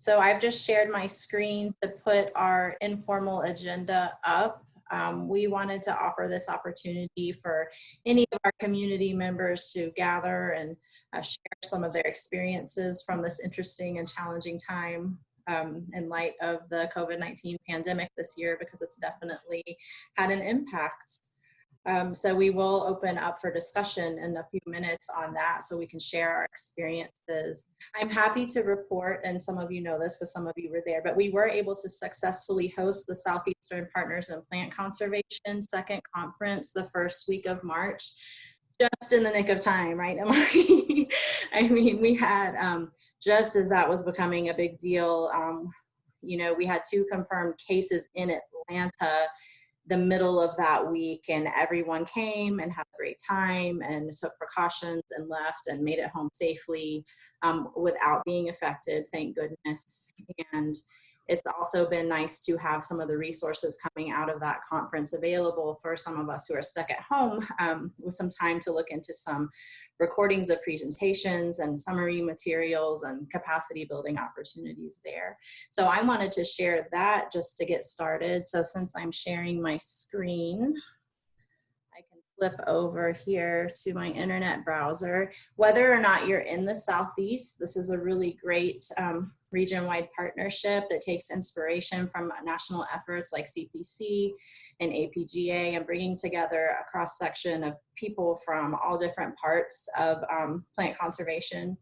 So I've just shared my screen to put our informal agenda up. We wanted to offer this opportunity for any of our community members to gather and share some of their experiences from this interesting and challenging time in light of the COVID-19 pandemic this year, because it's definitely had an impact. So we will open up for discussion in a few minutes on that so we can share our experiences. I'm happy to report, and some of you know this because some of you were there, but we were able to successfully host the Southeastern Partners in Plant Conservation second conference the first week of March, just in the nick of time, right, Emily? I mean, we had, just as that was becoming a big deal, you know, we had 2 confirmed cases in Atlanta the middle of that week, and everyone came and had a great time and took precautions and left and made it home safely without being affected, thank goodness. And it's also been nice to have some of the resources coming out of that conference available for some of us who are stuck at home with some time to look into some recordings of presentations and summary materials and capacity building opportunities there. So I wanted to share that just to get started. So since I'm sharing my screen, I can flip over here to my internet browser. Whether or not you're in the Southeast, this is a really great region-wide partnership that takes inspiration from national efforts like CPC and APGA and bringing together a cross-section of people from all different parts of plant conservation.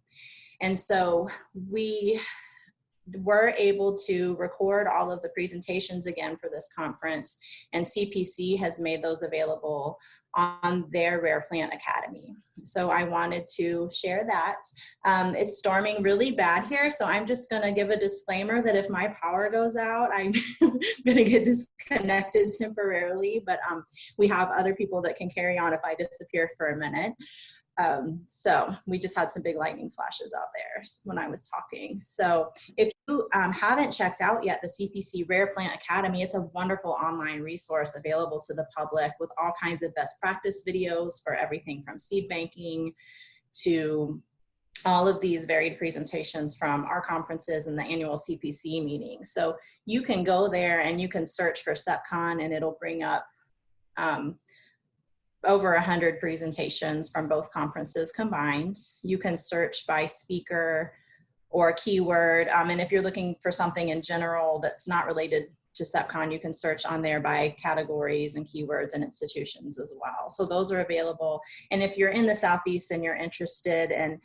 And so we were able to record all of the presentations again for this conference, and CPC has made those available on their Rare Plant Academy. So I wanted to share that. It's storming really bad here, so I'm just gonna give a disclaimer that if my power goes out, I'm gonna get disconnected temporarily, but we have other people that can carry on if I disappear for a minute. So we just had some big lightning flashes out there when I was talking. So if you haven't checked out yet the CPC Rare Plant Academy, it's a wonderful online resource available to the public with all kinds of best practice videos for everything from seed banking to all of these varied presentations from our conferences and the annual CPC meetings. So you can go there and you can search for SEPCon and it'll bring up over 100 presentations from both conferences combined. You can search by speaker or keyword. And if you're looking for something in general that's not related to SEPCon, you can search on there by categories and keywords and institutions as well. So those are available. And if you're in the Southeast and you're interested in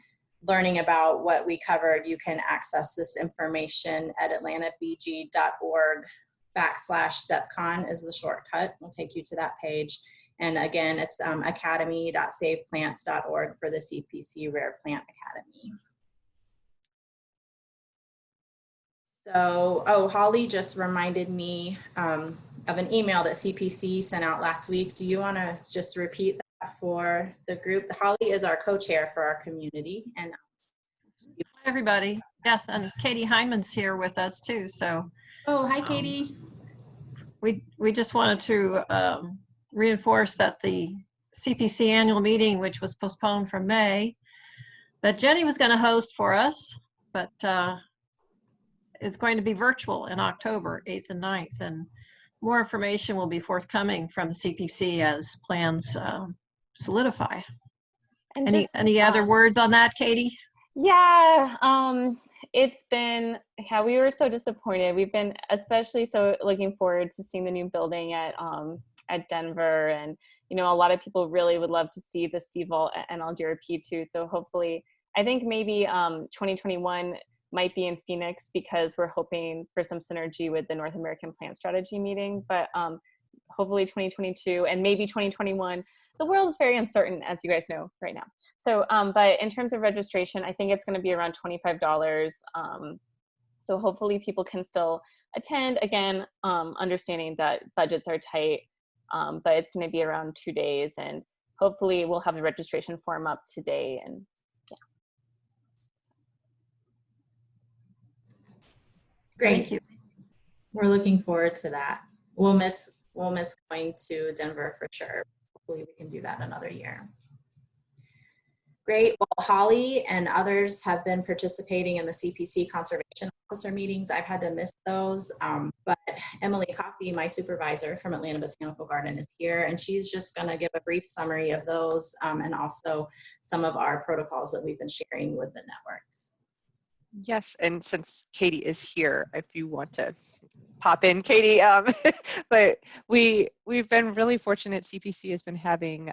learning about what we covered, you can access this information at atlantabg.org/SEPCon is the shortcut. We'll take you to that page. And again, it's academy.saveplants.org for the CPC Rare Plant Academy. So, oh, Holly just reminded me of an email that CPC sent out last week. Do you want to just repeat that for the group? Holly is our co-chair for our community. And hi, everybody. Yes, and Katie Hyman's here with us too. So, oh, hi, Katie. We just wanted to reinforce that the CPC annual meeting, which was postponed from May, that Jenny was going to host for us, but it's going to be virtual in October 8th and 9th, and more information will be forthcoming from the CPC as plans solidify. And any other words on that, Katie? Yeah, it's been, yeah, we were so disappointed. We've been especially so looking forward to seeing the new building at Denver, and you know, a lot of people really would love to see the CVAL and LGRP too. So hopefully, I think maybe 2021 might be in Phoenix because we're hoping for some synergy with the North American Plant Strategy meeting. But hopefully 2022 and maybe 2021. The world is very uncertain, as you guys know right now. So, but in terms of registration, I think it's going to be around $25. So hopefully people can still attend. Again, understanding that budgets are tight. But it's going to be around 2 days, and hopefully we'll have the registration form up today. And yeah. Great. Thank you. We're looking forward to that. We'll miss going to Denver for sure. Hopefully we can do that another year. Great. Well, Holly and others have been participating in the CPC conservation officer meetings. I've had to miss those, but Emily Coffey, my supervisor from Atlanta Botanical Garden, is here, and she's just going to give a brief summary of those and also some of our protocols that we've been sharing with the network. Yes, and since Katie is here, if you want to pop in, Katie, but we've been really fortunate. CPC has been having,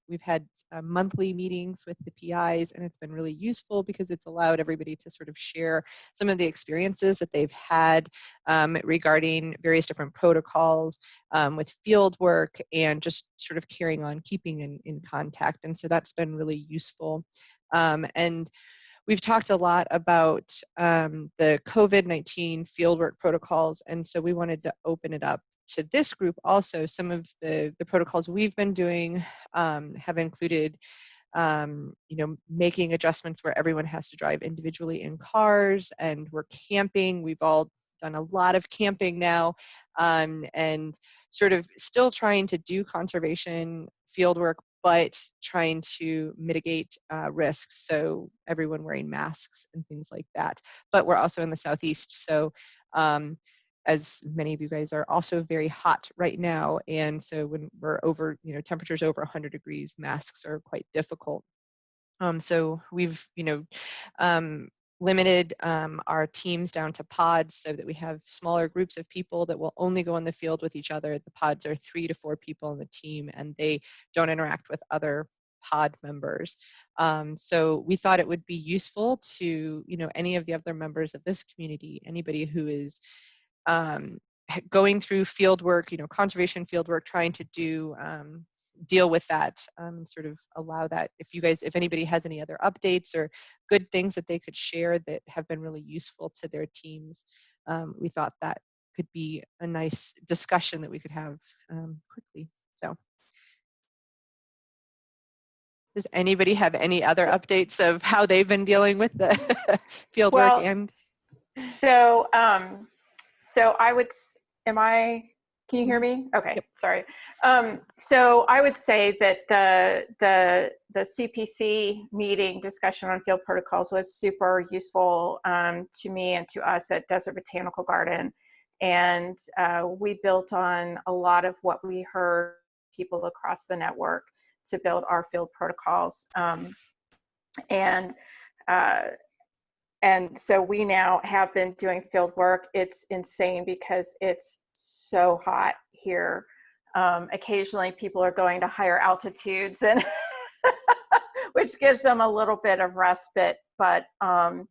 we've had monthly meetings with the PIs, and it's been really useful because it's allowed everybody to sort of share some of the experiences that they've had regarding various different protocols with field work and just sort of carrying on, keeping in contact. And so that's been really useful. And we've talked a lot about the COVID-19 fieldwork protocols, and so we wanted to open it up to this group also. Some of the protocols we've been doing have included making adjustments where everyone has to drive individually in cars, and we're camping. We've all done a lot of camping now, and sort of still trying to do conservation fieldwork, but trying to mitigate risks. So everyone wearing masks and things like that. But we're also in the Southeast. So as many of you guys are also very hot right now. And so when we're over, temperatures over 100 degrees, masks are quite difficult. So we've, limited our teams down to pods so that we have smaller groups of people that will only go in the field with each other. The pods are 3 to 4 people in the team, and they don't interact with other pod members. So we thought it would be useful to, any of the other members of this community, anybody who is going through field work, conservation field work, trying to do deal with that, sort of allow that. If anybody has any other updates or good things that they could share that have been really useful to their teams, we thought that could be a nice discussion that we could have quickly. So does anybody have any other updates of how they've been dealing with the field work? And so I would, can you hear me? Okay, yep. Sorry. So I would say that the CPC meeting discussion on field protocols was super useful to me and to us at Desert Botanical Garden. And we built on a lot of what we heard people across the network to build our field protocols. And so we now have been doing field work. It's insane because it's so hot here. Occasionally people are going to higher altitudes, and which gives them a little bit of respite. But I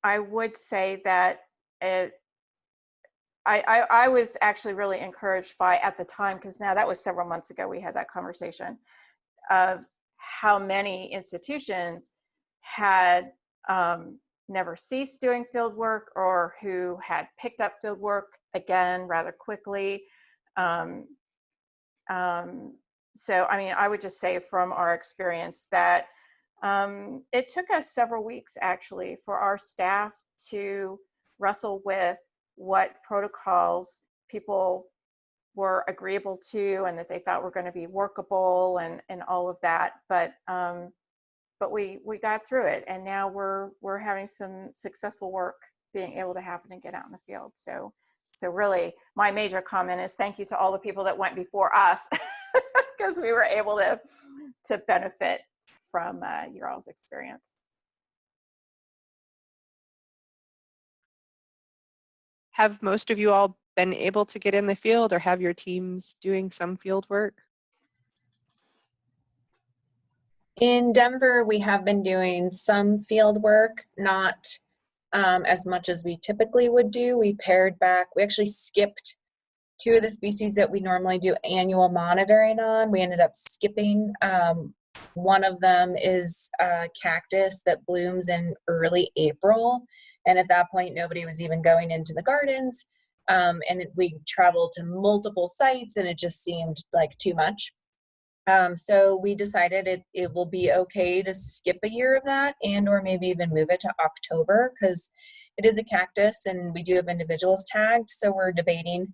would say that I was actually really encouraged by, at the time, because now that was several months ago we had that conversation, of how many institutions had never ceased doing field work, or who had picked up field work again rather quickly. So, I mean, I would just say from our experience that it took us several weeks actually for our staff to wrestle with what protocols people were agreeable to and that they thought were going to be workable and all of that. But we got through it, and now we're having some successful work being able to happen and get out in the field. So really my major comment is thank you to all the people that went before us, because we were able to benefit from your all's experience. Have most of you all been able to get in the field, or have your teams doing some field work? In Denver, we have been doing some field work, not as much as we typically would do. We pared back. We actually skipped 2 of the species that we normally do annual monitoring on. We ended up skipping. One of them is a cactus that blooms in early April. And at that point, nobody was even going into the gardens. We traveled to multiple sites, and it just seemed like too much. So we decided it will be okay to skip a year of that, and or maybe even move it to October, because it is a cactus and we do have individuals tagged. So we're debating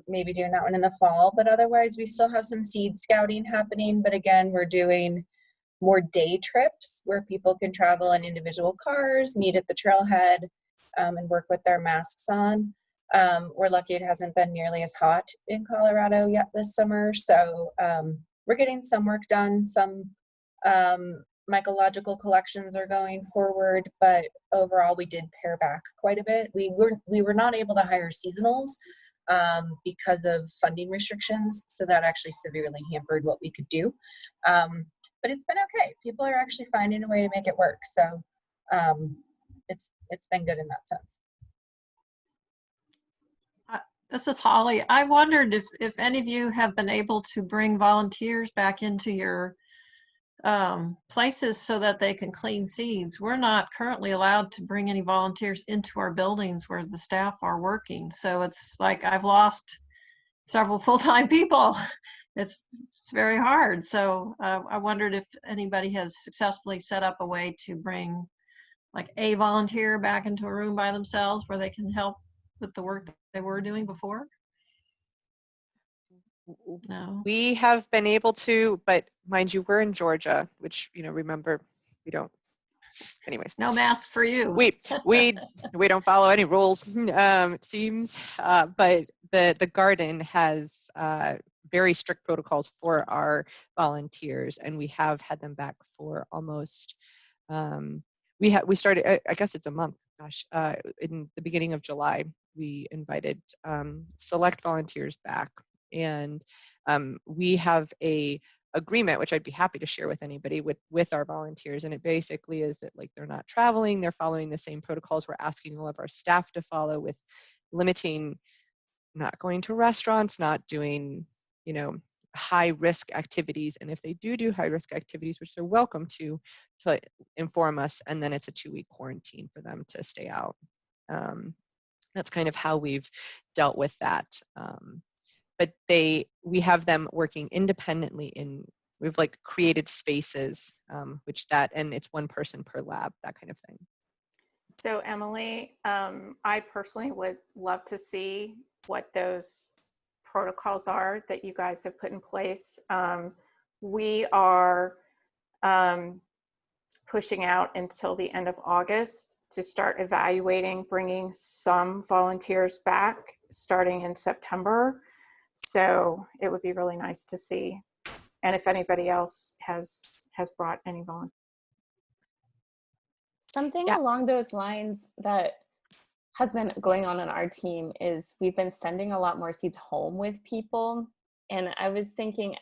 maybe doing that one in the fall, but otherwise we still have some seed scouting happening. But again, we're doing more day trips where people can travel in individual cars, meet at the trailhead, and work with their masks on. We're lucky it hasn't been nearly as hot in Colorado yet this summer. So we're getting some work done. Some mycological collections are going forward, but overall we did pare back quite a bit. We were not able to hire seasonals because of funding restrictions. So that actually severely hampered what we could do. But it's been okay. People are actually finding a way to make it work. So it's been good in that sense. This is Holly. I wondered if any of you have been able to bring volunteers back into your places so that they can clean seeds. We're not currently allowed to bring any volunteers into our buildings where the staff are working. So it's like I've lost several full-time people. It's very hard. So I wondered if anybody has successfully set up a way to bring like a volunteer back into a room by themselves where they can help with the work that they were doing before. No. We have been able to, but mind you, we're in Georgia, which, you know, remember, we don't, anyways. No masks for you. We don't follow any rules, it seems, but the garden has very strict protocols for our volunteers, and we have had them back for almost, we started, I guess it's a month, gosh, in the beginning of July, we invited select volunteers back, and we have a agreement, which I'd be happy to share with anybody with our volunteers. And it basically is that like they're not traveling, they're following the same protocols we're asking all of our staff to follow, with limiting, not going to restaurants, not doing, you know, high risk activities. And if they do high risk activities, which they're welcome to inform us, and then it's a 2-week quarantine for them to stay out. That's kind of how we've dealt with that. But we have them working independently we've like created spaces, and it's one person per lab, that kind of thing. So Emily, I personally would love to see what those protocols are that you guys have put in place. We are pushing out until the end of August to start evaluating bringing some volunteers back starting in September. So it would be really nice to see. And if anybody else has brought any volunteers. Something along those lines that has been going on our team is we've been sending a lot more seeds home with people. And I was thinking,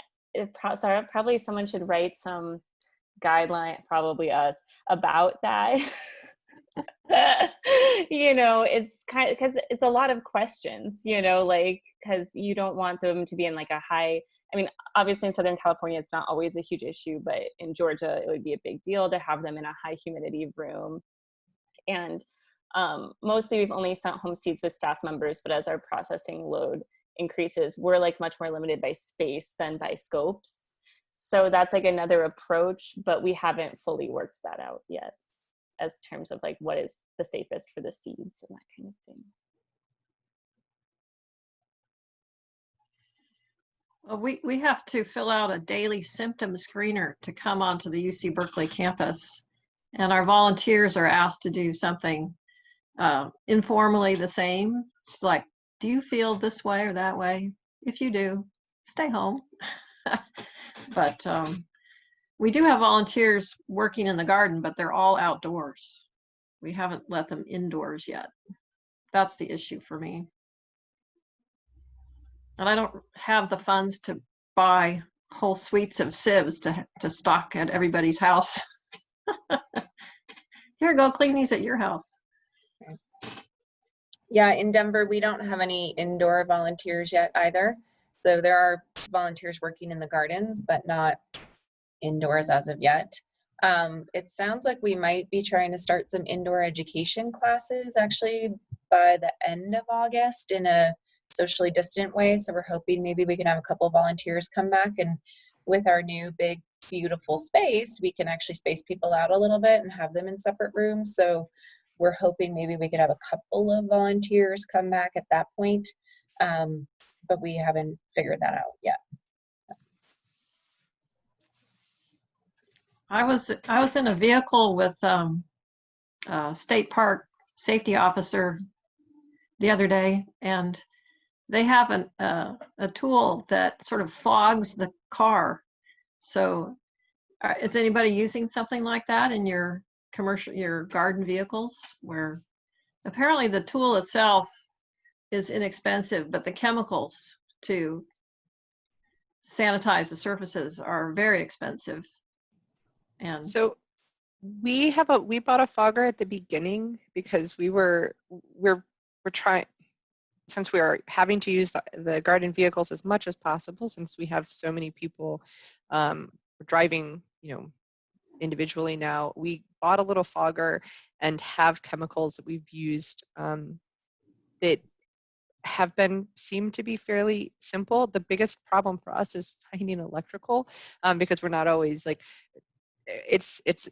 probably someone should write some guideline, probably us, about that. You know, it's kind of, because it's a lot of questions, you know, like, because you don't want them to be in like a high, I mean, obviously in Southern California, it's not always a huge issue, but in Georgia, it would be a big deal to have them in a high humidity room. And mostly we've only sent home seeds with staff members, but as our processing load increases, we're like much more limited by space than by scopes. So that's like another approach, but we haven't fully worked that out yet as terms of like what is the safest for the seeds and that kind of thing. Well, we have to fill out a daily symptom screener to come onto the UC Berkeley campus. And our volunteers are asked to do something informally the same. It's like, do you feel this way or that way? If you do, stay home. But we do have volunteers working in the garden, but they're all outdoors. We haven't let them indoors yet. That's the issue for me. And I don't have the funds to buy whole suites of sieves to stock at everybody's house. Here, go clean these at your house. Yeah, in Denver, we don't have any indoor volunteers yet either. So there are volunteers working in the gardens, but not indoors as of yet. It sounds like we might be trying to start some indoor education classes actually by the end of August in a socially distant way. So we're hoping maybe we can have a couple of volunteers come back, and with our new big, beautiful space, we can actually space people out a little bit and have them in separate rooms. So we're hoping maybe we could have a couple of volunteers come back at that point. but we haven't figured that out yet. I was in a vehicle with state park safety officer the other day, and they have a tool that sort of fogs the car. So is anybody using something like that in your garden vehicles, where apparently the tool itself is inexpensive, but the chemicals to sanitize the surfaces are very expensive? And so we bought a fogger at the beginning because we're trying, since we are having to use the garden vehicles as much as possible, since we have so many people driving, individually now, we bought a little fogger and have chemicals that we've used that seem to be fairly simple. The biggest problem for us is finding electrical, because we're not always like, it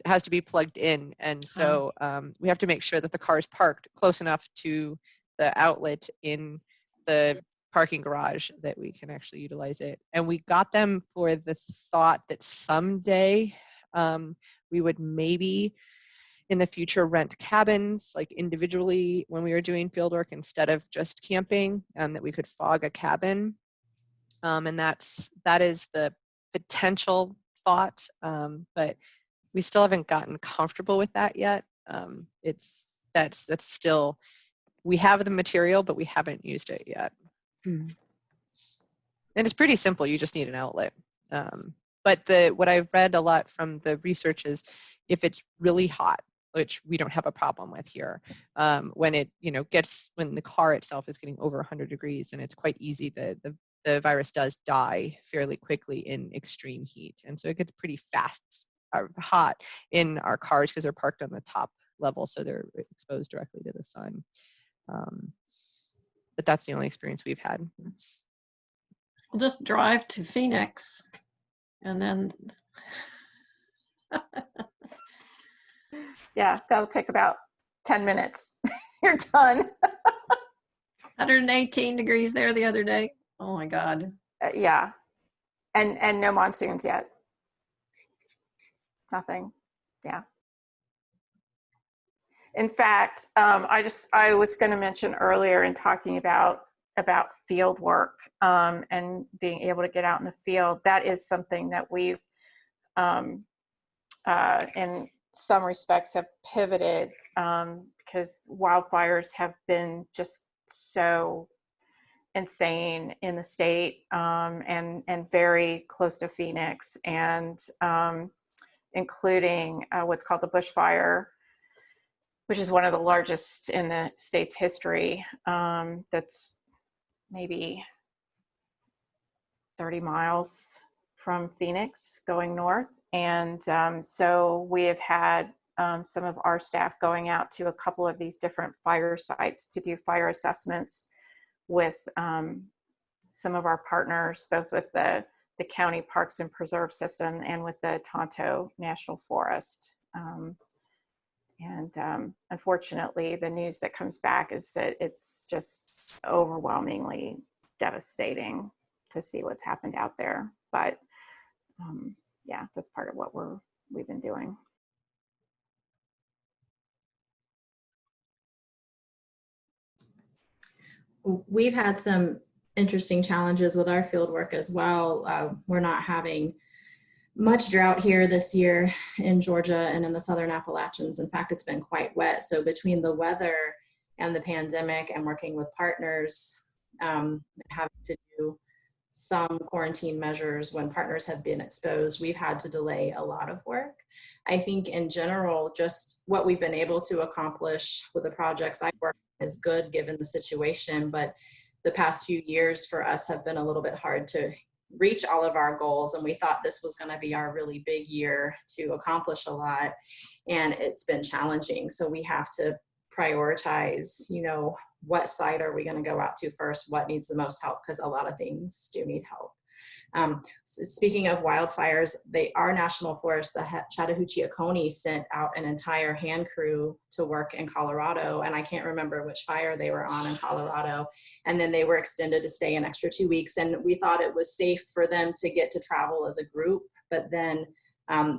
has to be plugged in, and so we have to make sure that the car is parked close enough to the outlet in the parking garage that we can actually utilize it. And we got them for the thought that someday we would maybe in the future rent cabins like individually when we were doing field work instead of just camping, that we could fog a cabin, and that is the potential thought, but we still haven't gotten comfortable with that yet. That's still, we have the material, but we haven't used it yet. And it's pretty simple. You just need an outlet. But what I've read a lot from the research is if it's really hot, which we don't have a problem with here, when it when the car itself is getting over 100 degrees, and it's quite easy, the virus does die fairly quickly in extreme heat, and so it gets pretty fast hot in our cars because they're parked on the top level, so they're exposed directly to the sun. But that's the only experience we've had. we'll just drive to Phoenix and then Yeah, that'll take about 10 minutes. You're done. 118 degrees there the other day. Oh my God. Yeah, and no monsoons yet. Nothing. Yeah. In fact, I was going to mention earlier in talking about field work, and being able to get out in the field. That is something that we've, in some respects, have pivoted, because wildfires have been just so insane in the state, and very close to Phoenix, and including what's called the bushfire, which is one of the largest in the state's history. That's maybe 30 miles from Phoenix going north. And so we have had some of our staff going out to a couple of these different fire sites to do fire assessments with some of our partners, both with the county parks and preserve system and with the Tonto National Forest. And unfortunately, the news that comes back is that it's just overwhelmingly devastating to see what's happened out there. But yeah, that's part of what we've been doing. We've had some interesting challenges with our field work as well. We're not having much drought here this year in Georgia and in the Southern Appalachians. In fact, it's been quite wet. So between the weather and the pandemic and working with partners, having to do some quarantine measures when partners have been exposed, we've had to delay a lot of work. I think in general, just what we've been able to accomplish with the projects I work on is good given the situation, but the past few years for us have been a little bit hard to reach all of our goals, and we thought this was going to be our really big year to accomplish a lot, and it's been challenging. So we have to prioritize, what site are we going to go out to first, what needs the most help, because a lot of things do need help. Speaking of wildfires, our national forest, the Chattahoochee-Oconee, sent out an entire hand crew to work in Colorado, and I can't remember which fire they were on in Colorado. And then they were extended to stay an extra 2 weeks, and we thought it was safe for them to get to travel as a group, but then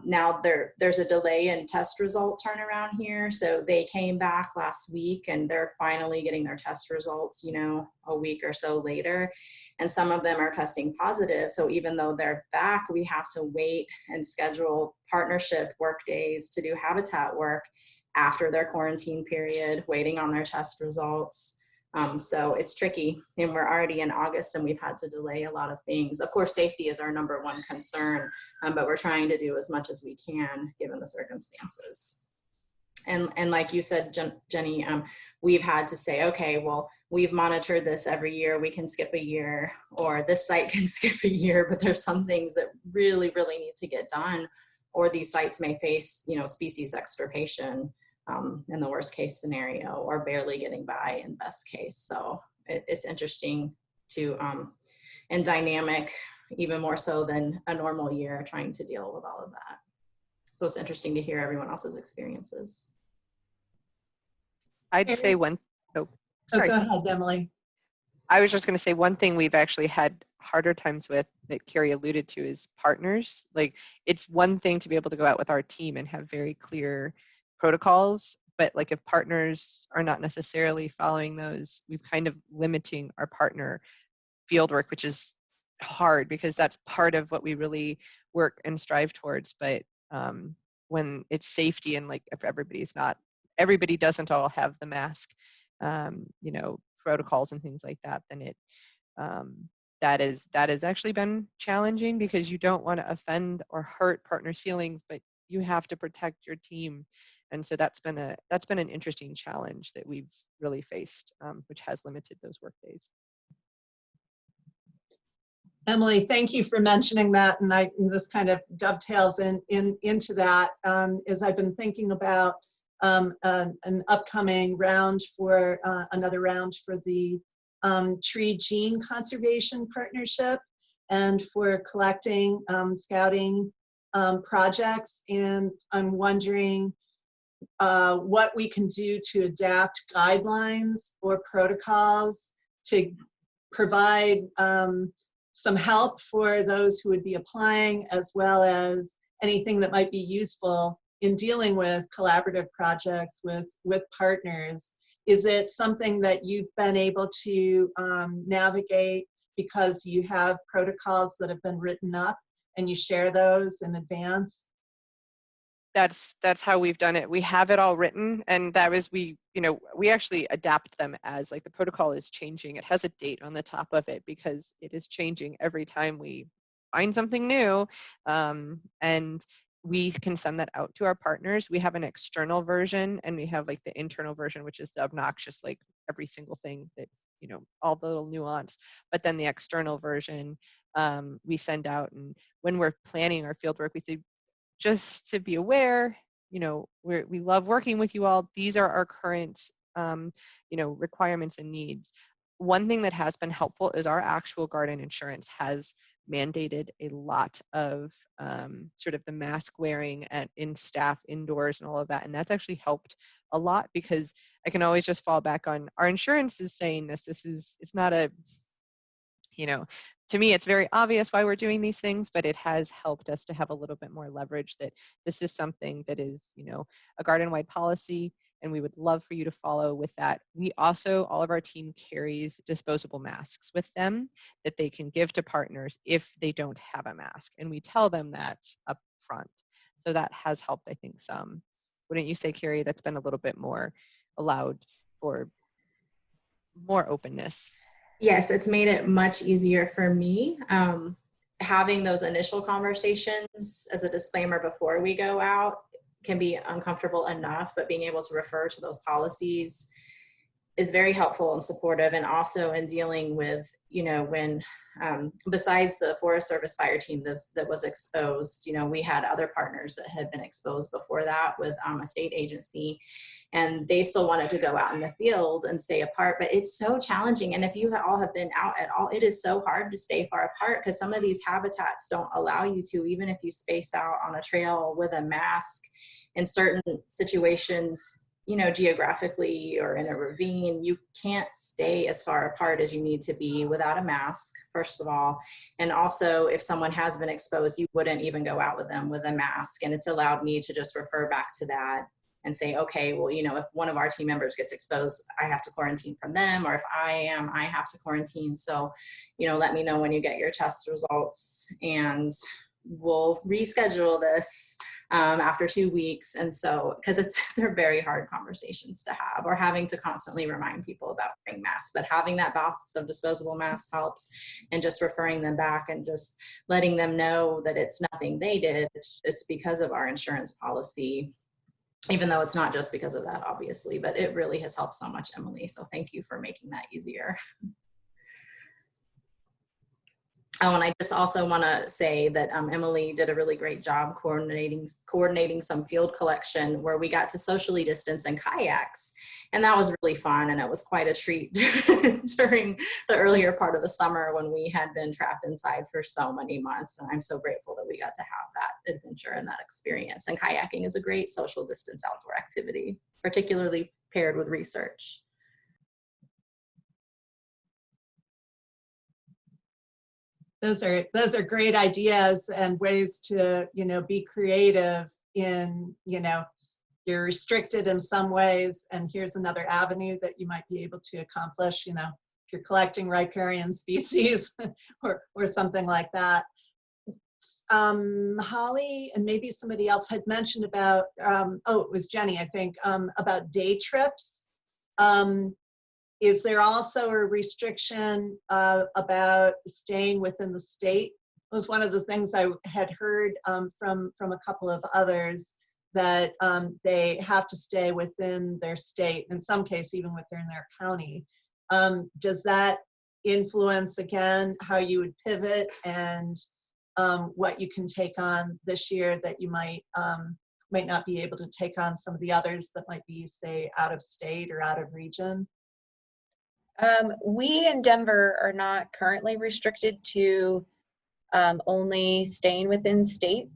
now there's a delay in test result turnaround here. So they came back last week and they're finally getting their test results, you know, a week or so later. And some of them are testing positive. So even though they're back, we have to wait and schedule partnership work days to do habitat work after their quarantine period, waiting on their test results. So it's tricky, and we're already in August and we've had to delay a lot of things. Of course, safety is our number one concern, but we're trying to do as much as we can given the circumstances. And like you said, Jenny, we've had to say, okay, well, we've monitored this every year. We can skip a year, or this site can skip a year, but there's some things that really, really need to get done, or these sites may face, you know, species extirpation. In the worst case scenario, or barely getting by in best case. So it's interesting to, and dynamic, even more so than a normal year, trying to deal with all of that. So it's interesting to hear everyone else's experiences. I'd say one, sorry. Go ahead, Emily. I was just going to say one thing we've actually had harder times with that Carrie alluded to is partners. Like, it's one thing to be able to go out with our team and have very clear protocols, but like if partners are not necessarily following those, we've kind of limiting our partner fieldwork, which is hard because that's part of what we really work and strive towards. But when it's safety and like if everybody doesn't all have the mask, you know, protocols and things like that, then it that has actually been challenging because you don't want to offend or hurt partners' feelings, but you have to protect your team. And so that's been an interesting challenge that we've really faced, which has limited those work days. Emily, thank you for mentioning that, and this kind of dovetails into that. As I've been thinking about an upcoming round for another round for the Tree Gene Conservation Partnership, and for collecting scouting projects, and I'm wondering what we can do to adapt guidelines or protocols to provide some help for those who would be applying, as well as anything that might be useful in dealing with collaborative projects with partners. Is it something that you've been able to navigate because you have protocols that have been written up and you share those in advance? That's how we've done it. We have it all written, and that was we actually adapt them as like the protocol is changing. It has a date on the top of it because it is changing every time we find something new, and we can send that out to our partners. We have an external version, and we have like the internal version, which is the obnoxious, like every single thing that, you know, all the little nuance. But then the external version we send out, and when we're planning our field work, we say, just to be aware, you know, we love working with you all. These are our current, you know, requirements and needs. One thing that has been helpful is our actual garden insurance has mandated a lot of sort of the mask wearing in staff indoors and all of that. And that's actually helped a lot because I can always just fall back on our insurance is saying this. It's not a, you know, to me, it's very obvious why we're doing these things, but it has helped us to have a little bit more leverage that this is something that is, you know, a garden-wide policy, and we would love for you to follow with that. We also, all of our team carries disposable masks with them that they can give to partners if they don't have a mask, and we tell them that up front. So that has helped, I think, some. Wouldn't you say, Carrie, that's been a little bit more allowed for more openness? Yes, it's made it much easier for me. Having those initial conversations as a disclaimer before we go out can be uncomfortable enough, but being able to refer to those policies is very helpful and supportive, and also in dealing with, when besides the Forest Service fire team that was exposed, we had other partners that had been exposed before that with a state agency, and they still wanted to go out in the field and stay apart. But it's so challenging. And if you all have been out at all, it is so hard to stay far apart, because some of these habitats don't allow you to, even if you space out on a trail with a mask in certain situations, geographically or in a ravine, you can't stay as far apart as you need to be without a mask, first of all. And also, if someone has been exposed, you wouldn't even go out with them with a mask. And it's allowed me to just refer back to that and say, okay, well, if one of our team members gets exposed, I have to quarantine from them, or if I have to quarantine. So, let me know when you get your test results, and we'll reschedule this after 2 weeks. And so, because they're very hard conversations to have, or having to constantly remind people about wearing masks, but having that box of disposable masks helps, and just referring them back and just letting them know that it's nothing they did. It's because of our insurance policy, even though it's not just because of that, obviously, but it really has helped so much, Emily. So thank you for making that easier. Oh, and I just also want to say that Emily did a really great job coordinating some field collection where we got to socially distance in kayaks. And that was really fun. And it was quite a treat during the earlier part of the summer when we had been trapped inside for so many months. And I'm so grateful that we got to have that adventure and that experience. And kayaking is a great social distance outdoor activity, particularly paired with research. Those are great ideas and ways to, be creative in, you're restricted in some ways, and here's another avenue that you might be able to accomplish, if you're collecting riparian species or something like that. Holly and maybe somebody else had mentioned about, it was Jenny, I think, about day trips. Is there also a restriction about staying within the state? It was one of the things I had heard from a couple of others, that they have to stay within their state, in some case even within their county. Does that influence, again, how you would pivot, and what you can take on this year that you might not be able to take on some of the others that might be, say, out of state or out of region? We in Denver are not currently restricted to only staying within state.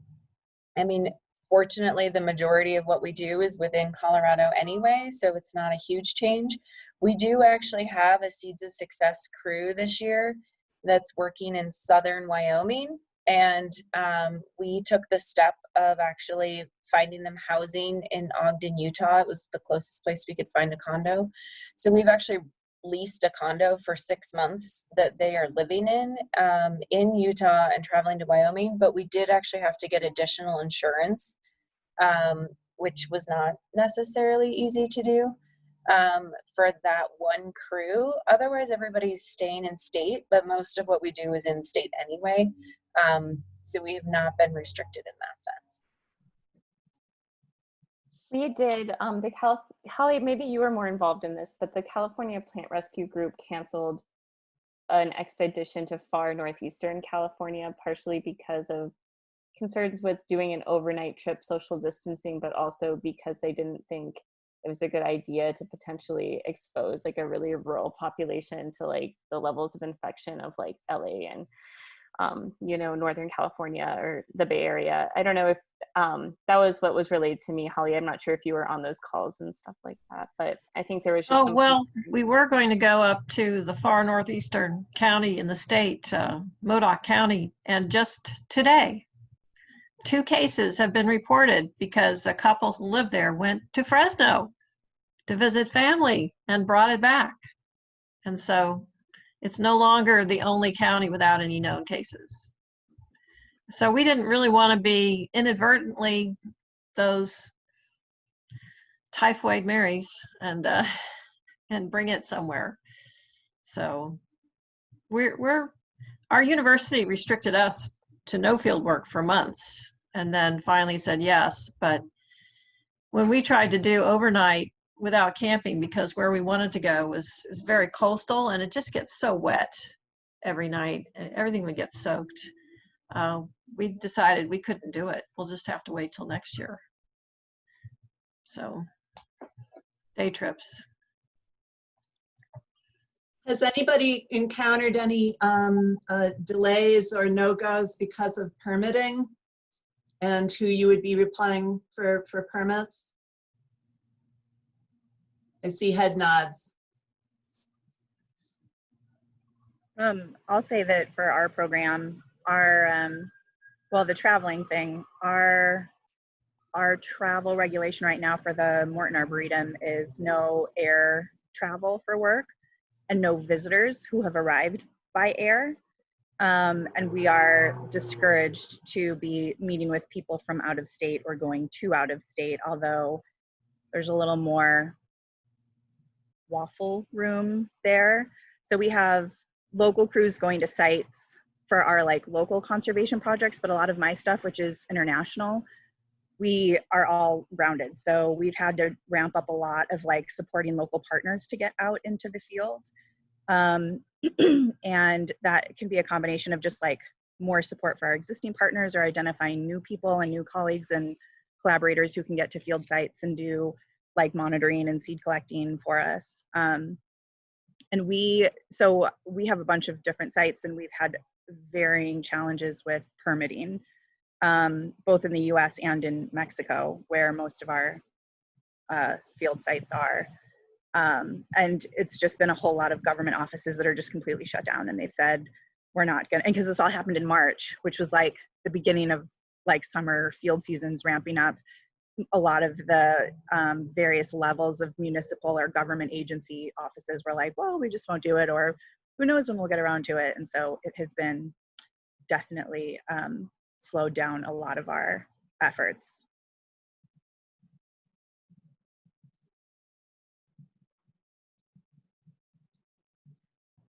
I mean, fortunately, the majority of what we do is within Colorado anyway, so it's not a huge change. We do actually have a Seeds of Success crew this year that's working in southern Wyoming, and we took the step of actually finding them housing in Ogden, Utah. It was the closest place we could find a condo. So we've actually leased a condo for 6 months that they are living in Utah and traveling to Wyoming, but we did actually have to get additional insurance, which was not necessarily easy to do for that one crew. Otherwise, everybody's staying in state, but most of what we do is in state anyway. So we have not been restricted in that sense. We did, Holly, maybe you were more involved in this, but the California Plant Rescue Group canceled an expedition to far northeastern California, partially because of concerns with doing an overnight trip, social distancing, but also because they didn't think it was a good idea to potentially expose like a really rural population to like the levels of infection of like LA and Northern California or the Bay Area. I don't know if that was what was relayed to me, Holly. I'm not sure if you were on those calls and stuff like that, but I think there was just we were going to go up to the far northeastern county in the state, Modoc County, and just today 2 cases have been reported because a couple who lived there went to Fresno to visit family and brought it back. And so it's no longer the only county without any known cases. So we didn't really want to be inadvertently those typhoid Marys and bring it somewhere. So our university restricted us to no field work for months, and then finally said yes. But when we tried to do overnight without camping, because where we wanted to go is very coastal, and it just gets so wet every night, and everything would get soaked. We decided we couldn't do it. We'll just have to wait till next year. So, day trips. Has anybody encountered any delays or no-goes because of permitting, and who you would be applying for permits? I see head nods. I'll say that for our program, the traveling thing, our travel regulation right now for the Morton Arboretum is no air travel for work and no visitors who have arrived by air. And we are discouraged to be meeting with people from out of state or going to out of state, although there's a little more waffle room there. So we have local crews going to sites for our like local conservation projects, but a lot of my stuff, which is international, we are all grounded. So we've had to ramp up a lot of like supporting local partners to get out into the field. And that can be a combination of just like more support for our existing partners or identifying new people and new colleagues and collaborators who can get to field sites and do like monitoring and seed collecting for us. And so we have a bunch of different sites, and we've had varying challenges with permitting, both in the US and in Mexico, where most of our field sites are. And it's just been a whole lot of government offices that are just completely shut down, and they've said, we're not gonna, and because this all happened in March, which was like the beginning of like summer field seasons ramping up, a lot of the various levels of municipal or government agency offices were like, well, we just won't do it, or who knows when we'll get around to it. And so it has been definitely slowed down a lot of our efforts.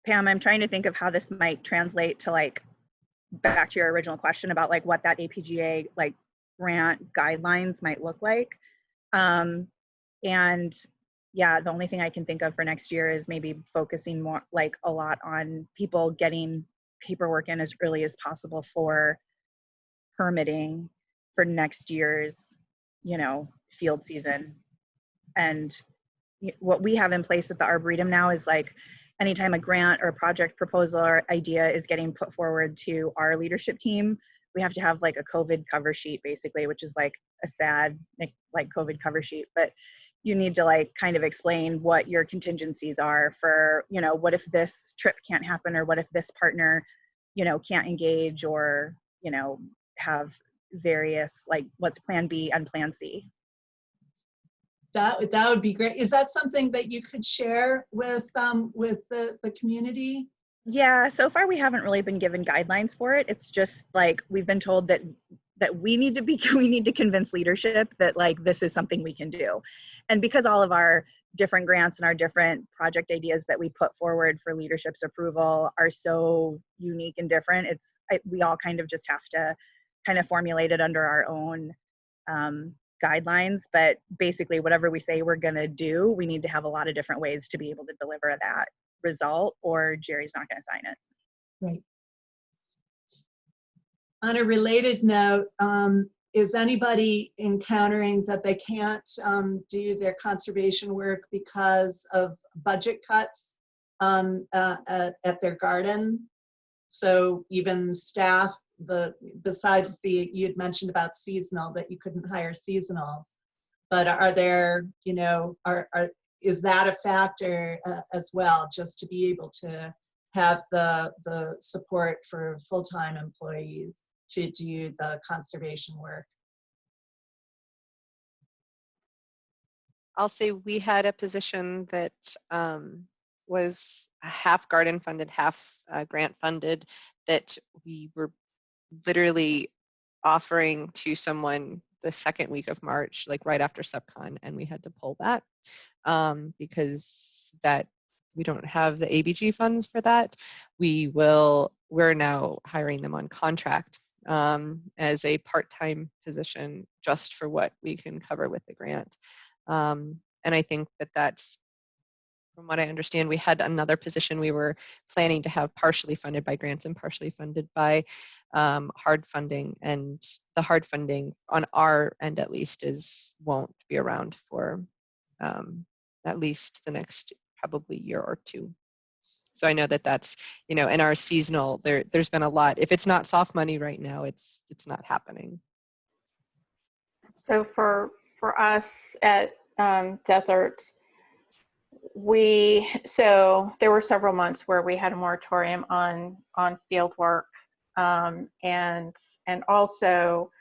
Pam, I'm trying to think of how this might translate to like back to your original question about like what that APGA like grant guidelines might look like. And yeah, the only thing I can think of for next year is maybe focusing more like a lot on people getting paperwork in as early as possible for permitting for next year's, you know, field season. And what we have in place at the Arboretum now is like, anytime a grant or project proposal or idea is getting put forward to our leadership team, we have to have like a COVID cover sheet basically, which is like a sad like COVID cover sheet, but you need to like kind of explain what your contingencies are for, you know, what if this trip can't happen, or what if this partner, you know, can't engage, or, you know, have various like what's plan B and plan C. That would be great. Is that something that you could share with the community? Yeah, so far we haven't really been given guidelines for it. It's just like we've been told that we need to convince leadership that like this is something we can do. And because all of our different grants and our different project ideas that we put forward for leadership's approval are so unique and different, we all kind of just have to kind of formulate it under our own guidelines. But basically whatever we say we're gonna do, we need to have a lot of different ways to be able to deliver that result, or Jerry's not going to sign it. Right. On a related note, is anybody encountering that they can't do their conservation work because of budget cuts at their garden? So even staff, besides you had mentioned about seasonal, that you couldn't hire seasonals, but are there, you know, is that a factor as well, just to be able to have the support for full-time employees to do the conservation work? I'll say we had a position that was half garden funded, half grant funded, that we were literally offering to someone the second week of March, like right after SubCon, and we had to pull that because we don't have the ABG funds for that. We're now hiring them on contract as a part-time position just for what we can cover with the grant. And I think that that's, from what I understand, we had another position we were planning to have partially funded by grants and partially funded by hard funding. And the hard funding on our end, at least, won't be around for at least the next probably year or two. So I know that that's, in our seasonal, there's been a lot. If it's not soft money right now, it's not happening. So for us at Desert, so there were several months where we had a moratorium on field work, and also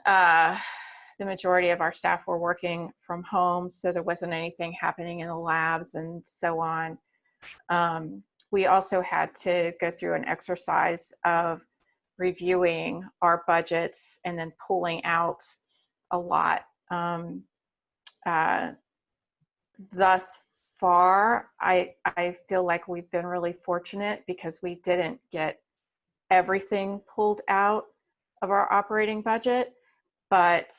the majority of our staff were working from home, so there wasn't anything happening in the labs and so on. We also had to go through an exercise of reviewing our budgets and then pulling out a lot. Thus far, I feel like we've been really fortunate because we didn't get everything pulled out of our operating budget, but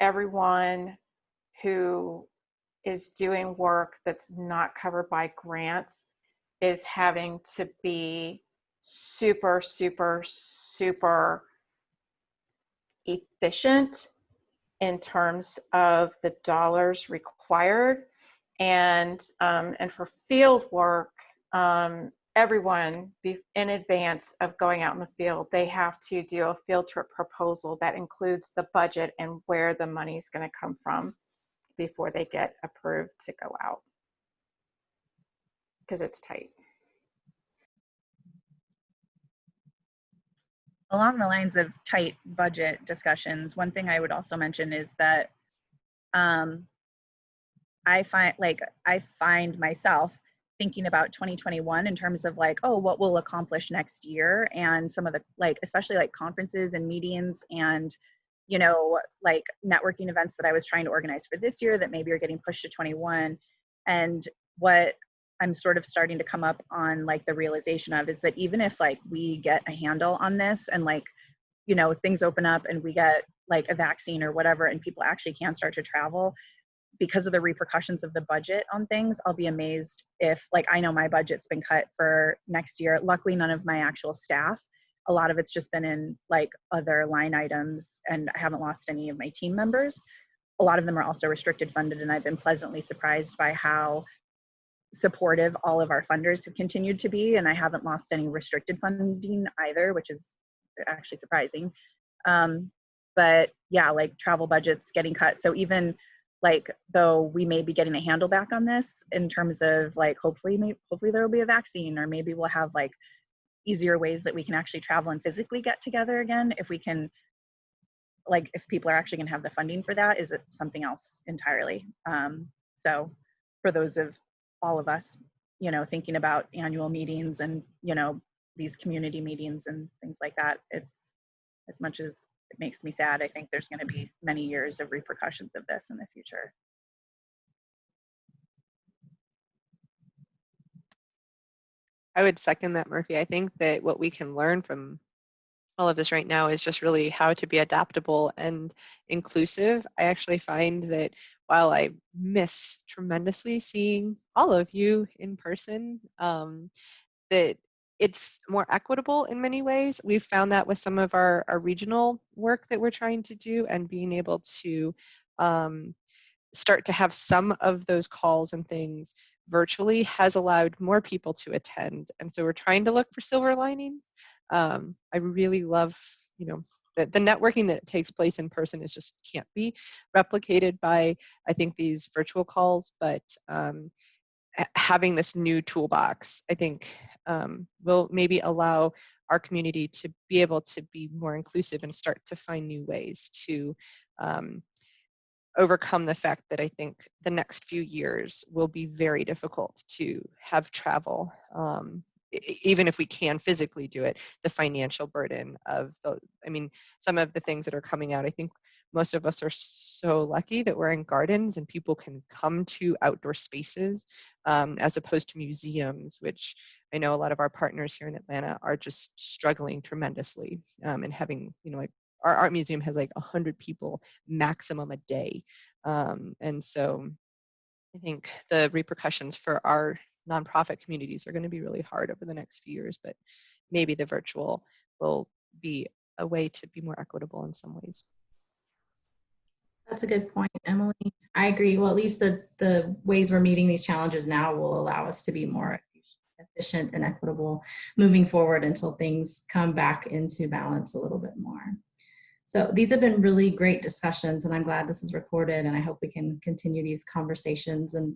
everyone who is doing work that's not covered by grants is having to be super, super, super efficient in terms of the dollars required. And for field work, everyone in advance of going out in the field, they have to do a field trip proposal that includes the budget and where the money is going to come from before they get approved to go out, because it's tight. Along the lines of tight budget discussions, one thing I would also mention is that I find myself thinking about 2021 in terms of like, oh, what we'll accomplish next year, and some of the especially conferences and meetings and networking events that I was trying to organize for this year that maybe are getting pushed to 21. And what I'm sort of starting to come up on the realization of is that even if we get a handle on this and things open up and we get a vaccine or whatever and people actually can start to travel, because of the repercussions of the budget on things, I'll be amazed if I know my budget's been cut for next year. Luckily, none of my actual staff. A lot of it's just been in other line items, and I haven't lost any of my team members. A lot of them are also restricted funded, and I've been pleasantly surprised by how supportive all of our funders have continued to be, and I haven't lost any restricted funding either, which is actually surprising. But yeah, travel budgets getting cut. So even though we may be getting a handle back on this in terms of hopefully there will be a vaccine, or maybe we'll have easier ways that we can actually travel and physically get together again. If we can, if people are actually going to have the funding for that, is it something else entirely? So for those of all of us, thinking about annual meetings and, these community meetings and things like that, it's, as much as it makes me sad, I think there's going to be many years of repercussions of this in the future. I would second that, Murphy. I think that what we can learn from all of this right now is just really how to be adaptable and inclusive. I actually find that while I miss tremendously seeing all of you in person, that it's more equitable in many ways. We've found that with some of our regional work that we're trying to do, and being able to start to have some of those calls and things virtually has allowed more people to attend. And so we're trying to look for silver linings. I really love, the networking that takes place in person just can't be replicated by, I think, these virtual calls, but having this new toolbox, I think, will maybe allow our community to be able to be more inclusive and start to find new ways to overcome the fact that I think the next few years will be very difficult to have travel. Even if we can physically do it, the financial burden of some of the things that are coming out, I think most of us are so lucky that we're in gardens and people can come to outdoor spaces, as opposed to museums, which I know a lot of our partners here in Atlanta are just struggling tremendously, and having, our art museum has 100 people maximum a day. And so I think the repercussions for our nonprofit communities are going to be really hard over the next few years, but maybe the virtual will be a way to be more equitable in some ways. That's a good point, Emily. I agree. Well, at least the ways we're meeting these challenges now will allow us to be more efficient and equitable moving forward until things come back into balance a little bit more. So these have been really great discussions, and I'm glad this is recorded, and I hope we can continue these conversations in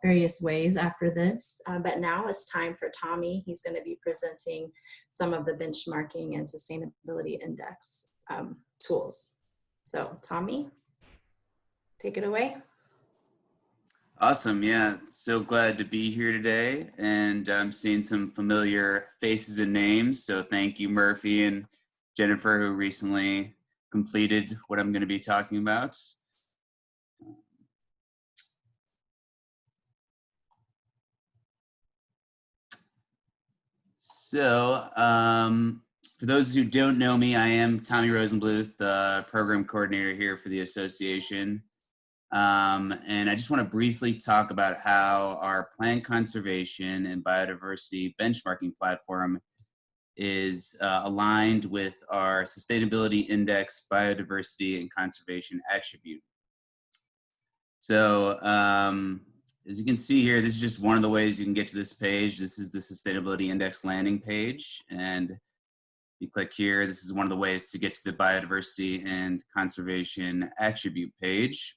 various ways after this. But now it's time for Tommy. He's going to be presenting some of the benchmarking and sustainability index tools. So Tommy, take it away. Awesome. Yeah. So glad to be here today. And I'm seeing some familiar faces and names. So thank you, Murphy and Jennifer, who recently completed what I'm going to be talking about. So for those who don't know me, I am Tommy Rosenbluth, program coordinator here for the association. And I just want to briefly talk about how our plant conservation and biodiversity benchmarking platform is aligned with our sustainability index, biodiversity and conservation attribute. So as you can see here, this is just one of the ways you can get to this page. This is the sustainability index landing page. And you click here, this is one of the ways to get to the biodiversity and conservation attribute page.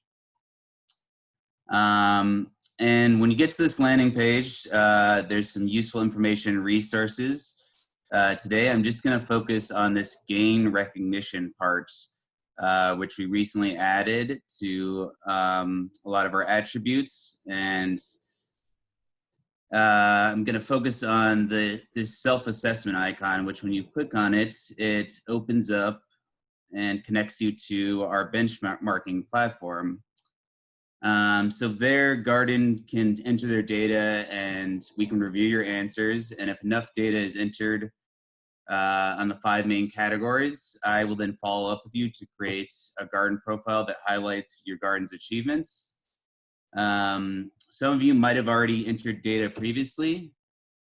And when you get to this landing page, there's some useful information and resources. Today, I'm just going to focus on this gain recognition part, which we recently added to a lot of our attributes. And I'm going to focus on this self-assessment icon, which when you click on it, it opens up and connects you to our benchmarking platform. So their garden can enter their data and we can review your answers. And if enough data is entered on the 5 main categories, I will then follow up with you to create a garden profile that highlights your garden's achievements. Some of you might have already entered data previously.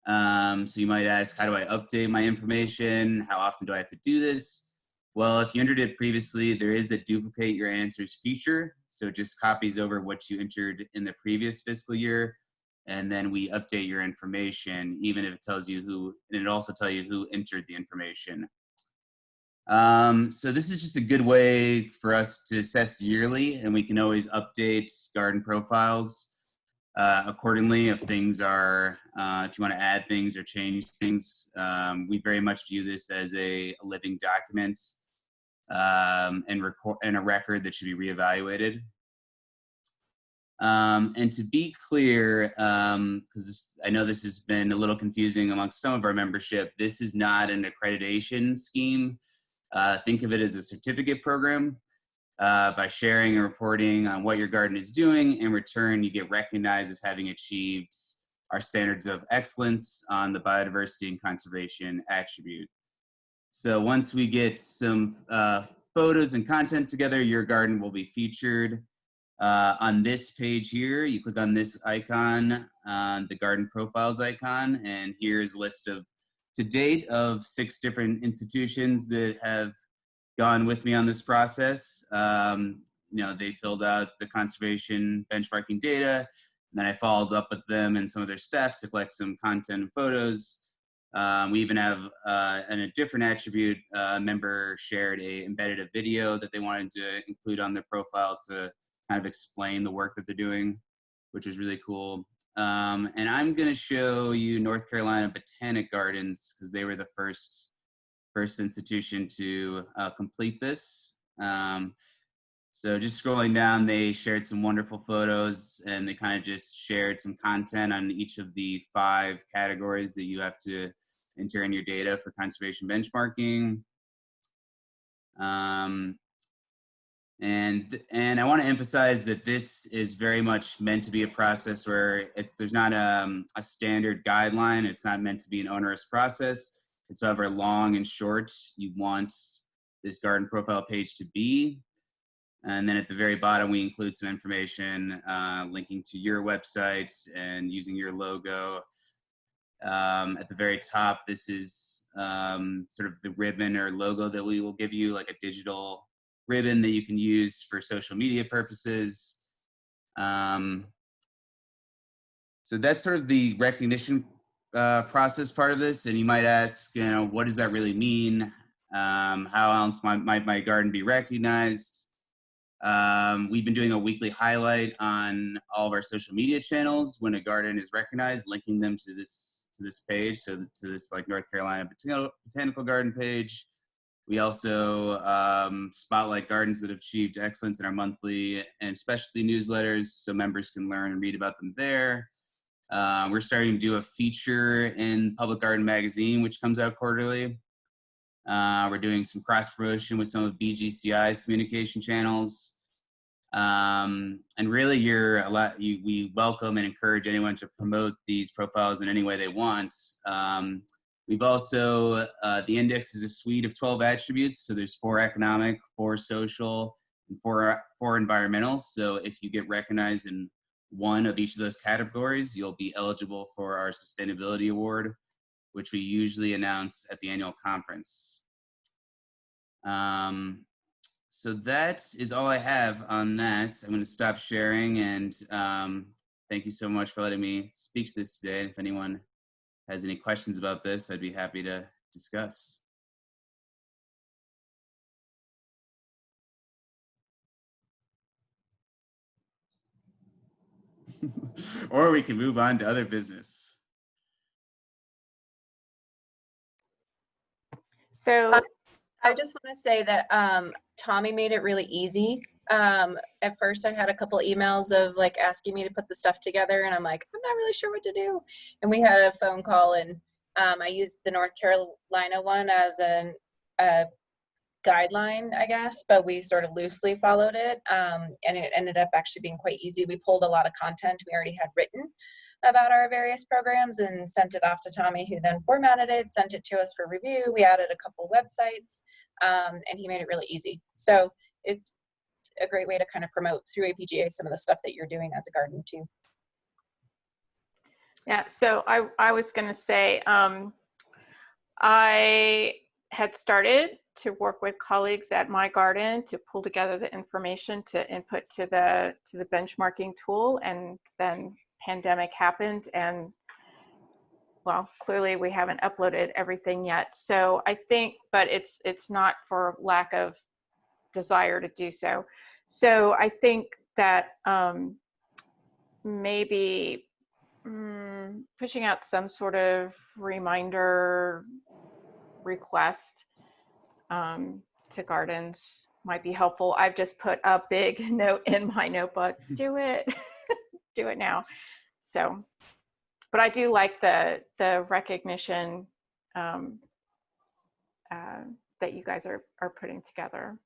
So you might ask, how do I update my information? How often do I have to do this? Well, if you entered it previously, there is a duplicate your answers feature. So it just copies over what you entered in the previous fiscal year. And then we update your information, even if it tells you who, and it also tells you who entered the information. So this is just a good way for us to assess yearly, and we can always update garden profiles accordingly if things are, if you want to add things or change things. We very much view this as a living document and a record that should be reevaluated. And to be clear, because I know this has been a little confusing amongst some of our membership, this is not an accreditation scheme. Think of it as a certificate program. By sharing and reporting on what your garden is doing, in return, you get recognized as having achieved our standards of excellence on the biodiversity and conservation attribute. So once we get some photos and content together, your garden will be featured on this page here. You click on this icon, the garden profiles icon, and here's a list of, to date, of 6 different institutions that have gone with me on this process. You know, they filled out the conservation benchmarking data, and then I followed up with them and some of their staff to collect some content and photos. We even have, in a different attribute, a member shared embedded a video that they wanted to include on their profile to kind of explain the work that they're doing, which is really cool. And I'm gonna show you North Carolina Botanic Gardens because they were the first institution to complete this. So just scrolling down, they shared some wonderful photos and they kind of just shared some content on each of the 5 categories that you have to enter in your data for conservation benchmarking. And I want to emphasize that this is very much meant to be a process where there's not a standard guideline. It's not meant to be an onerous process. It's however long and short you want this garden profile page to be. And then at the very bottom, we include some information linking to your website and using your logo. At the very top, this is sort of the ribbon or logo that we will give you, like a digital ribbon that you can use for social media purposes. So that's sort of the recognition process part of this. And you might ask, you know, what does that really mean? How else might my garden be recognized? We've been doing a weekly highlight on all of our social media channels when a garden is recognized, linking them to this page, so to this like North Carolina Botanical Garden page. We also spotlight gardens that have achieved excellence in our monthly and specialty newsletters, so members can learn and read about them there. We're starting to do a feature in Public Garden Magazine, which comes out quarterly. We're doing some cross promotion with some of BGCI's communication channels. And really we welcome and encourage anyone to promote these profiles in any way they want. We've also, the index is a suite of 12 attributes. So there's 4 economic, 4 social, and 4 environmental. So if you get recognized in one of each of those categories, you'll be eligible for our sustainability award, which we usually announce at the annual conference. So that is all I have on that. I'm going to stop sharing, and thank you so much for letting me speak to this today. If anyone has any questions about this, I'd be happy to discuss. Or we can move on to other business. So I just want to say that Tommy made it really easy. At first I had a couple emails of like asking me to put the stuff together, and I'm like, I'm not really sure what to do. And we had a phone call, and I used the North Carolina one as a guideline, I guess, but we sort of loosely followed it. And it ended up actually being quite easy. We pulled a lot of content we already had written about our various programs and sent it off to Tommy, who then formatted it, sent it to us for review. We added a couple websites, and he made it really easy. So it's a great way to kind of promote through APGA some of the stuff that you're doing as a garden too. yeah, so I was going to say, I had started to work with colleagues at my garden to pull together the information to input to the benchmarking tool, and then pandemic happened, and well, clearly we haven't uploaded everything yet. So I think, but it's not for lack of desire to do so. So I think that maybe pushing out some sort of reminder request to gardens might be helpful. I've just put a big note in my notebook, do it, do it now. So, but I do like the recognition that you guys are putting together.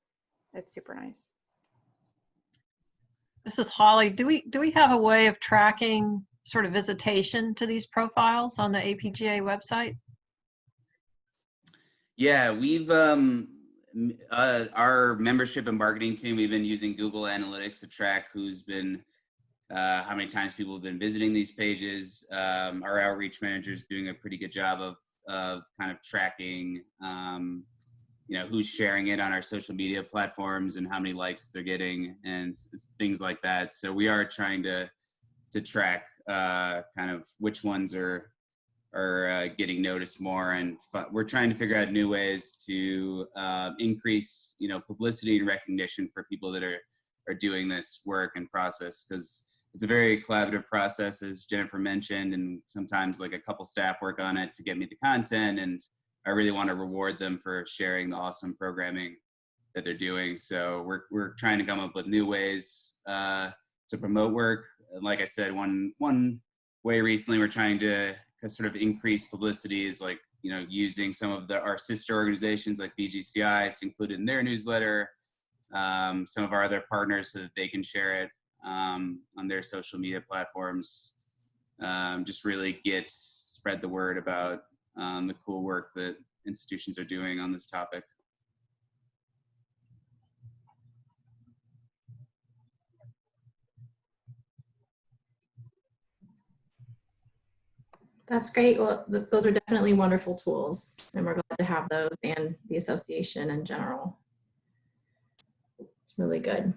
It's super nice. This is Holly. Do we have a way of tracking sort of visitation to these profiles on the APGA website? Yeah, we've our membership and marketing team, we've been using Google Analytics to track who's been how many times people have been visiting these pages. Our outreach manager is doing a pretty good job of kind of tracking you know, who's sharing it on our social media platforms and how many likes they're getting and things like that. So we are trying to track kind of which ones are getting noticed more, and we're trying to figure out new ways to increase, you know, publicity and recognition for people that are doing this work and process, because it's a very collaborative process, as Jennifer mentioned, and sometimes like a couple staff work on it to get me the content, and I really want to reward them for sharing the awesome programming that they're doing. So we're trying to come up with new ways to promote work. Like I said, one way recently we're trying to sort of increase publicity is like, you know, using some of our sister organizations like BGCI to include it in their newsletter, some of our other partners so that they can share it on their social media platforms. Just really spread the word about the cool work that institutions are doing on this topic. That's great. Well, those are definitely wonderful tools, and we're glad to have those and the association in general. It's really good.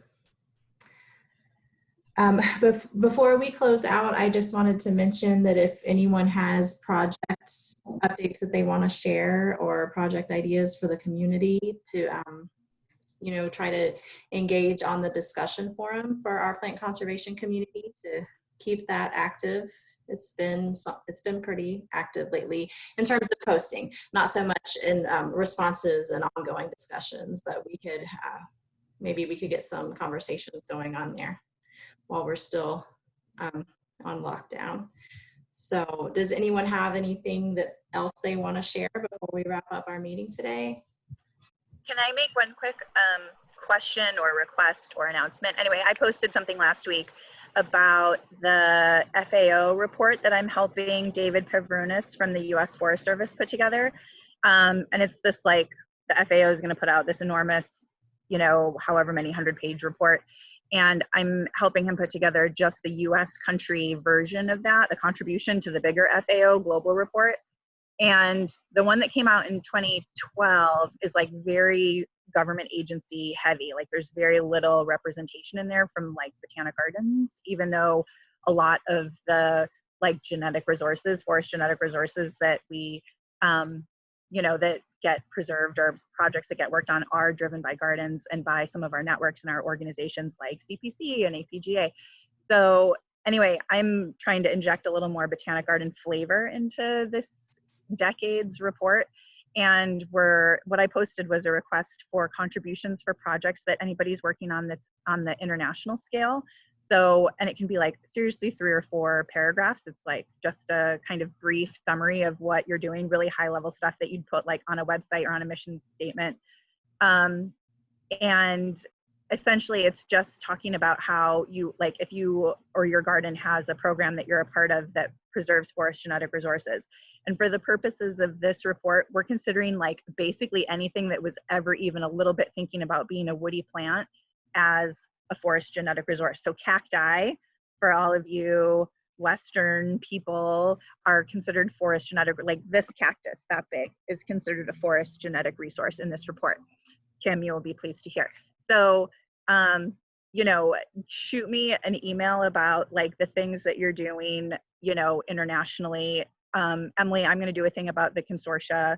Before we close out, I just wanted to mention that if anyone has projects, updates that they want to share or project ideas for the community to, you know, try to engage on the discussion forum for our plant conservation community to keep that active. It's been pretty active lately in terms of posting, not so much in responses and ongoing discussions, but we could, maybe we could get some conversations going on there while we're still on lockdown. So does anyone have anything else they want to share before we wrap up our meeting today? Can I make one quick question or request or announcement? Anyway, I posted something last week about the FAO report that I'm helping David Pavrunas from the US Forest Service put together. And it's this, like, the FAO is going to put out this enormous, you know, however many 100-page report. And I'm helping him put together just the US country version of that, the contribution to the bigger FAO global report. And the one that came out in 2012 is like very government agency heavy. Like there's very little representation in there from like botanic gardens, even though a lot of the like genetic resources, forest genetic resources that we, you know, that get preserved or projects that get worked on are driven by gardens and by some of our networks and our organizations like CPC and APGA. So anyway, I'm trying to inject a little more botanic garden flavor into this decade's report. And what I posted was a request for contributions for projects that anybody's working on that's on the international scale. So, and it can be like seriously 3 or 4 paragraphs. It's like just a kind of brief summary of what you're doing, really high level stuff that you'd put like on a website or on a mission statement. And essentially it's just talking about how you, like if you or your garden has a program that you're a part of that preserves forest genetic resources. And for the purposes of this report, we're considering like basically anything that was ever even a little bit thinking about being a woody plant as a forest genetic resource. So cacti, for all of you Western people, are considered forest genetic, like this cactus that big is considered a forest genetic resource in this report. Kim, you will be pleased to hear. So, you know, shoot me an email about like the things that you're doing, you know, internationally. Emily, I'm going to do a thing about the consortia.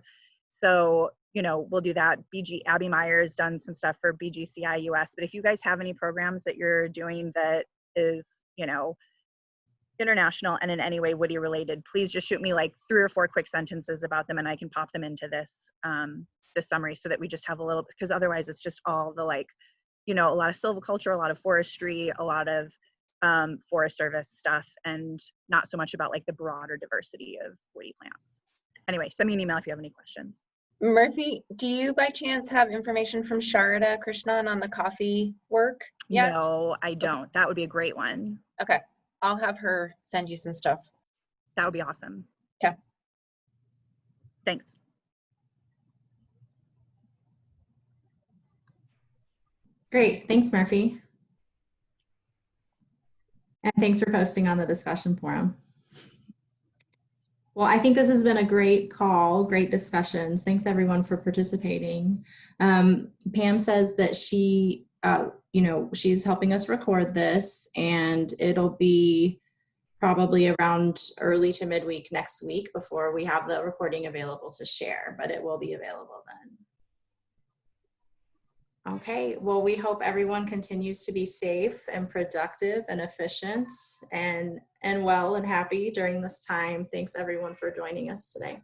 So, you know, we'll do that. Abby Meyer's done some stuff for BGCI US, but if you guys have any programs that you're doing that is, you know, international and in any way woody related, please just shoot me like 3 or 4 quick sentences about them and I can pop them into this, this summary so that we just have a little, because otherwise it's just all the like, you know, a lot of silviculture, a lot of forestry, a lot of Forest Service stuff, and not so much about like the broader diversity of woody plants. Anyway, send me an email if you have any questions. Murphy, do you by chance have information from Sharada Krishnan on the coffee work yet? No, I don't. Okay. That would be a great one. Okay. I'll have her send you some stuff. That would be awesome. Okay. Thanks. Great. Thanks, Murphy. And thanks for posting on the discussion forum. Well, I think this has been a great call, great discussions. Thanks everyone for participating. Pam says that she, you know, she's helping us record this and it'll be probably around early to midweek next week before we have the recording available to share, but it will be available then. Okay, well, we hope everyone continues to be safe and productive and efficient and well and happy during this time. Thanks everyone for joining us today.